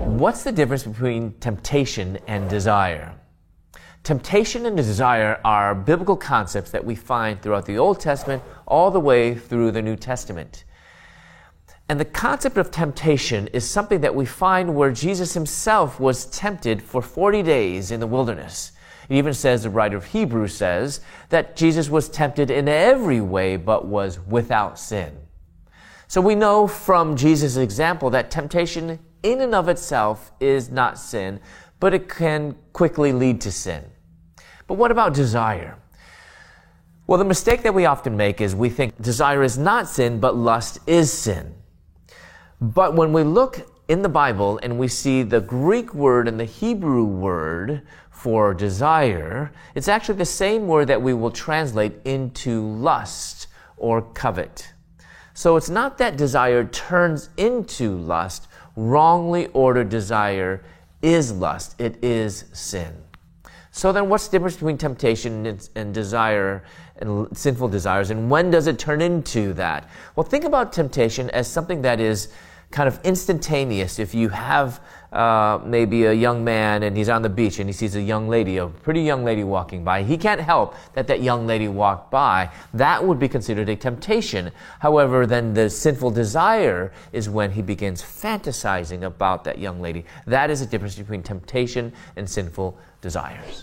What's the difference between temptation and desire? Temptation and desire are biblical concepts that we find throughout the Old Testament all the way through the New Testament. And the concept of temptation is something that we find where Jesus himself was tempted for 40 days in the wilderness. It even says, the writer of Hebrews says, that Jesus was tempted in every way but was without sin. So we know from Jesus' example that temptation in and of itself is not sin, but it can quickly lead to sin. But what about desire? Well, the mistake that we often make is we think desire is not sin, but lust is sin. But when we look in the Bible and we see the Greek word and the Hebrew word for desire, it's actually the same word that we will translate into lust or covet. So it's not that desire turns into lust. Wrongly ordered desire is lust. It is sin. So then what's the difference between temptation and desire and sinful desires, and when does it turn into that? Well, think about temptation as something that is kind of instantaneous. If you have maybe a young man and he's on the beach and he sees a young lady, a pretty young lady walking by, he can't help that young lady walked by. That would be considered a temptation. However, then the sinful desire is when he begins fantasizing about that young lady. That is the difference between temptation and sinful desires.